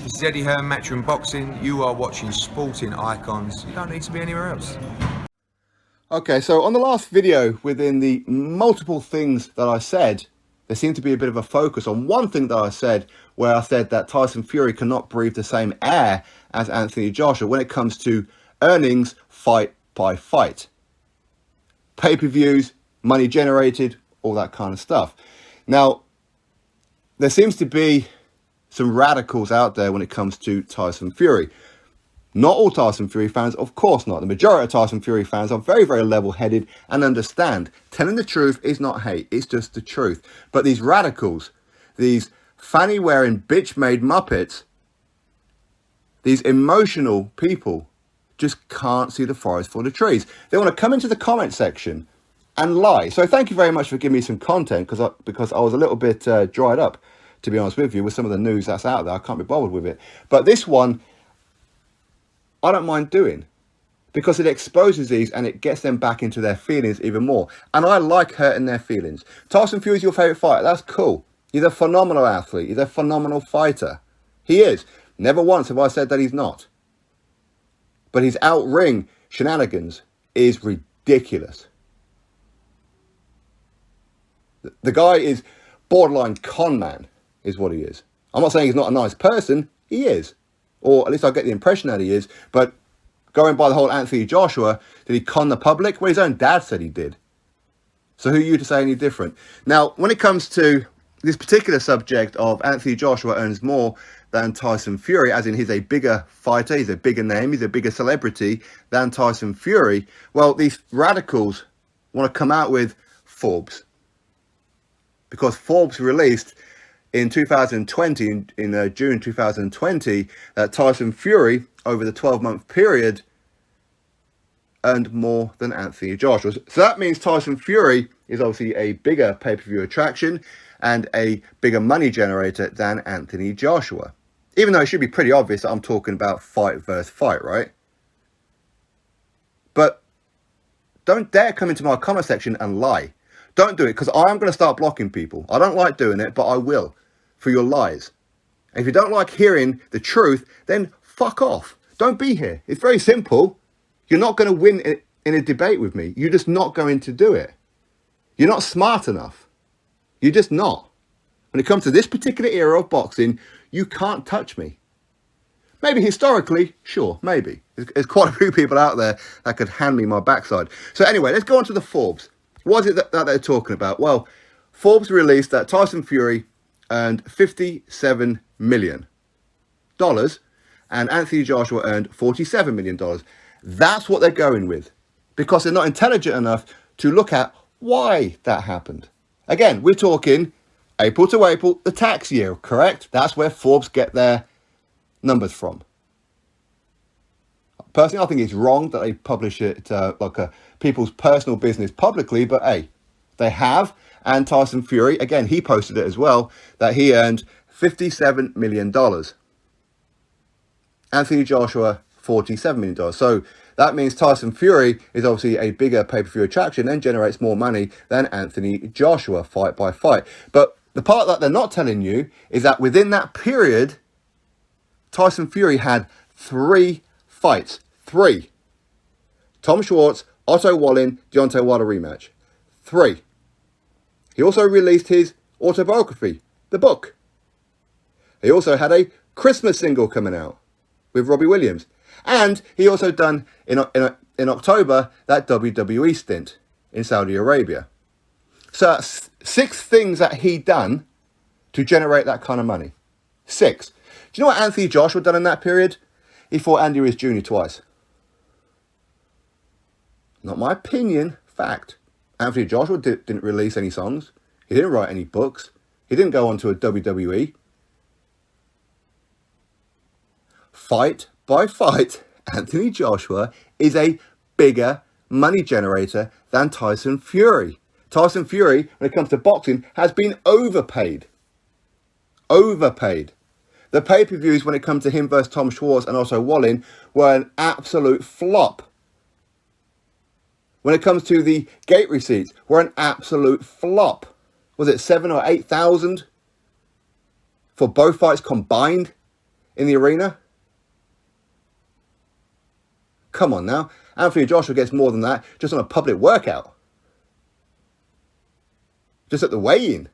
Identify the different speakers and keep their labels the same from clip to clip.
Speaker 1: This is Eddie Hearn, Matchroom Boxing. You are watching Sporting Icons. You don't need to be anywhere else.
Speaker 2: Okay, so on the last video, within the multiple things that I said, there seemed to be a bit of a focus on one thing that I said, where I said that Tyson Fury cannot breathe the same air as Anthony Joshua when it comes to earnings fight by fight. Pay-per-views, money generated, all that kind of stuff. Now, there seems to be some radicals out there when it comes to Tyson Fury. Not all Tyson Fury fans, of course not. The majority of Tyson Fury fans are very, very level-headed and understand telling the truth is not hate, it's just the truth. But these radicals, these fanny-wearing, bitch-made muppets, these emotional people just can't see the forest for the trees. They want to come into the comment section and lie. So thank you very much for giving me some content, because I was a little bit dried up, to be honest with you, with some of the news that's out there. I can't be bothered with it. But this one, I don't mind doing, because it exposes these and it gets them back into their feelings even more. And I like hurting their feelings. Tyson Fury's your favourite fighter. That's cool. He's a phenomenal athlete. He's a phenomenal fighter. He is. Never once have I said that he's not. But his out-ring shenanigans is ridiculous. The guy is borderline con man, is what he is. I'm not saying he's not a nice person. He is. Or at least I get the impression that he is. But going by the whole Anthony Joshua, did he con the public? Well, his own dad said he did. So who are you to say any different? Now, when it comes to this particular subject of Anthony Joshua earns more than Tyson Fury, as in he's a bigger fighter, he's a bigger name, he's a bigger celebrity than Tyson Fury, well, these radicals want to come out with Forbes. Because Forbes released in 2020, in June 2020, that Tyson Fury, over the 12-month period, earned more than Anthony Joshua. So that means Tyson Fury is obviously a bigger pay-per-view attraction and a bigger money generator than Anthony Joshua. Even though it should be pretty obvious that I'm talking about fight versus fight, right? But don't dare come into my comment section and lie. Don't do it, because I am going to start blocking people. I don't like doing it, but I will, for your lies. And if you don't like hearing the truth, then fuck off. Don't be here. It's very simple. You're not going to win in a debate with me. You're just not going to do it. You're not smart enough. You're just not. When it comes to this particular era of boxing, you can't touch me. Maybe historically, sure, maybe. There's quite a few people out there that could hand me my backside. So anyway, let's go on to the Forbes. What is it that they're talking about? Well, Forbes released that Tyson Fury earned $57 million and Anthony Joshua earned $47 million. That's what they're going with, because they're not intelligent enough to look at why that happened. Again, we're talking April to April, the tax year, correct? That's where Forbes get their numbers from. Personally, I think it's wrong that they publish it like a people's personal business publicly, but hey, they have. And Tyson Fury, again, he posted it as well, that he earned $57 million. Anthony Joshua, $47 million. So that means Tyson Fury is obviously a bigger pay-per-view attraction and generates more money than Anthony Joshua, fight by fight. But the part that they're not telling you is that within that period, Tyson Fury had 3 fights. 3. Tom Schwartz, Otto Wallin, Deontay Wilder rematch. 3. He also released his autobiography, the book. He also had a Christmas single coming out with Robbie Williams. And he also done, in October, that WWE stint in Saudi Arabia. So that's 6 things that he done to generate that kind of money. 6. Do you know what Anthony Joshua done in that period? He fought Andy Ruiz Jr. twice. Not my opinion, fact. Anthony Joshua didn't release any songs. He didn't write any books. He didn't go on to a WWE. Fight by fight, Anthony Joshua is a bigger money generator than Tyson Fury. Tyson Fury, when it comes to boxing, has been overpaid. Overpaid. The pay-per-views when it comes to him versus Tom Schwartz and Otto Wallin were an absolute flop. When it comes to the gate receipts, were an absolute flop. Was it 7,000 or 8,000 for both fights combined in the arena? Come on now. Anthony Joshua gets more than that just on a public workout. Just at the weigh-in.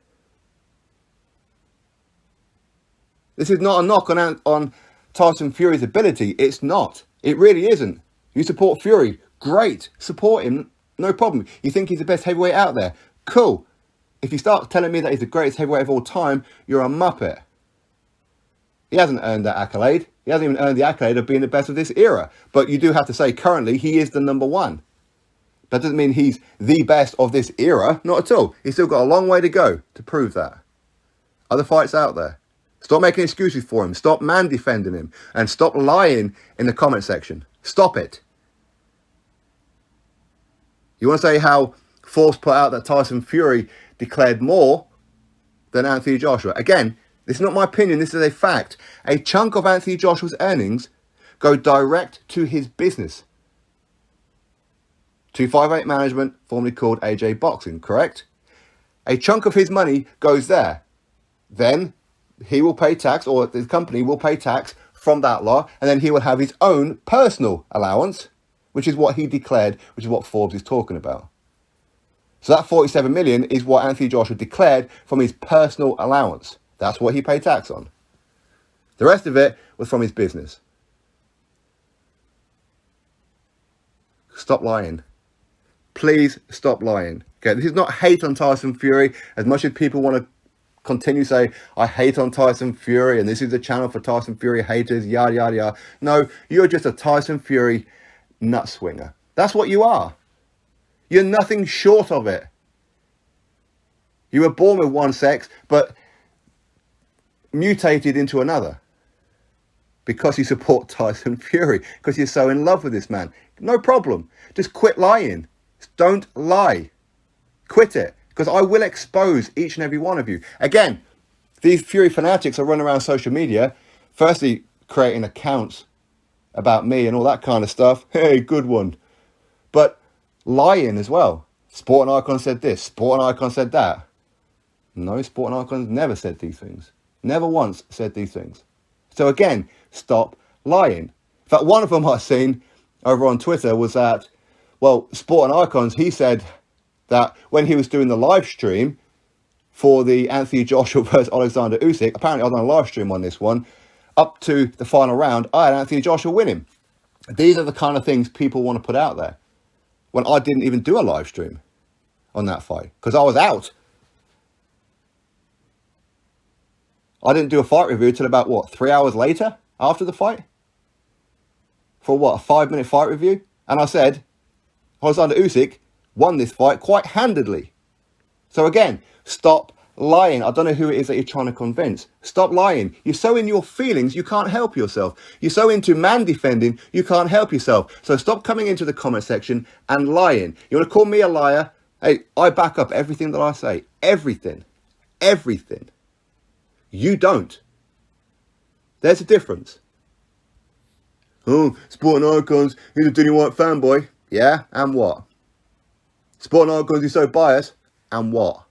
Speaker 2: This is not a knock on Tyson Fury's ability. It's not. It really isn't. You support Fury. Great. Support him. No problem. You think he's the best heavyweight out there. Cool. If you start telling me that he's the greatest heavyweight of all time, you're a muppet. He hasn't earned that accolade. He hasn't even earned the accolade of being the best of this era. But you do have to say currently he is the number one. That doesn't mean he's the best of this era. Not at all. He's still got a long way to go to prove that. Other fights out there. Stop making excuses for him. Stop man defending him. And stop lying in the comment section. Stop it. You want to say how Forbes put out that Tyson Fury declared more than Anthony Joshua. Again, this is not my opinion. This is a fact. A chunk of Anthony Joshua's earnings go direct to his business. 258 Management, formerly called AJ Boxing, correct? A chunk of his money goes there. Then he will pay tax, or the company will pay tax from that lot, and then he will have his own personal allowance, which is what he declared, which is what Forbes is talking about. So that 47 million is what Anthony Joshua declared from his personal allowance. That's what he paid tax on. The rest of it was from his business. Stop lying. Please stop lying. Okay, this is not hate on Tyson Fury. As much as people want to continue to say, I hate on Tyson Fury and this is the channel for Tyson Fury haters, yada, yada, yada. No, you're just a Tyson Fury nut swinger. That's what you are. You're nothing short of it. You were born with one sex, but mutated into another. Because you support Tyson Fury. Because you're so in love with this man. No problem. Just quit lying. Don't lie. Quit it. Because I will expose each and every one of you. Again, these Fury fanatics are running around social media. Firstly, creating accounts about me and all that kind of stuff. Hey, good one. But lying as well. Sporting Icon said this. Sporting Icon said that. No, Sporting Icon never said these things. Never once said these things. So again, stop lying. In fact, one of them I've seen over on Twitter was that, well, Sporting Icons, he said that when he was doing the live stream for the Anthony Joshua versus Alexander Usyk, apparently I was on a live stream on this one, up to the final round, I had Anthony Joshua winning. These are the kind of things people want to put out there. When I didn't even do a live stream on that fight, because I was out. I didn't do a fight review till about, what, 3 hours later after the fight? For what, a 5-minute fight review? And I said, Alexander Usyk won this fight quite handedly. So again, stop lying. I don't know who it is that you're trying to convince. Stop lying. You're so in your feelings, you can't help yourself. You're so into man defending, you can't help yourself. So stop coming into the comment section and lying. You want to call me a liar? Hey, I back up everything that I say. Everything. Everything. You don't. There's a difference. Oh, Sporting Icons, he's a Dillian Whyte fanboy. Yeah, and what? Sporting Icons, he's so biased. And what?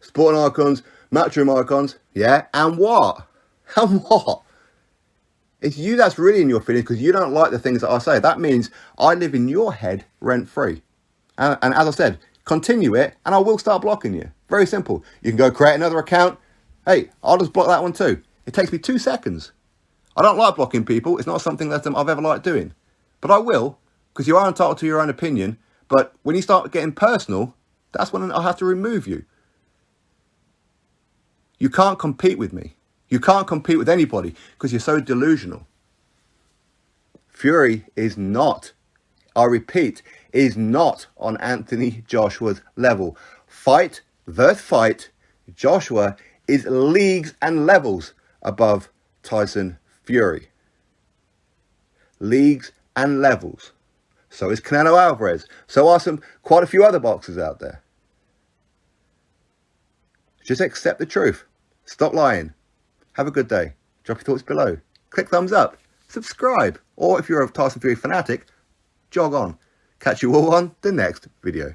Speaker 2: Sporting Icons, Matchroom Icons. Yeah, and what? And what? It's you that's really in your feelings because you don't like the things that I say. That means I live in your head rent-free. And as I said, continue it and I will start blocking you. Very simple. You can go create another account. Hey, I'll just block that one too. It takes me 2 seconds. I don't like blocking people. It's not something that I've ever liked doing. But I will, because you are entitled to your own opinion. But when you start getting personal, that's when I'll have to remove you. You can't compete with me. You can't compete with anybody because you're so delusional. Fury is not, I repeat, is not on Anthony Joshua's level. Fight versus fight, Joshua is leagues and levels above Tyson Fury. Leagues and levels. So is Canelo Alvarez. So are quite a few other boxers out there. Just accept the truth. Stop lying. Have a good day. Drop your thoughts below. Click thumbs up. Subscribe. Or if you're a Tyson Fury fanatic, jog on. Catch you all on the next video.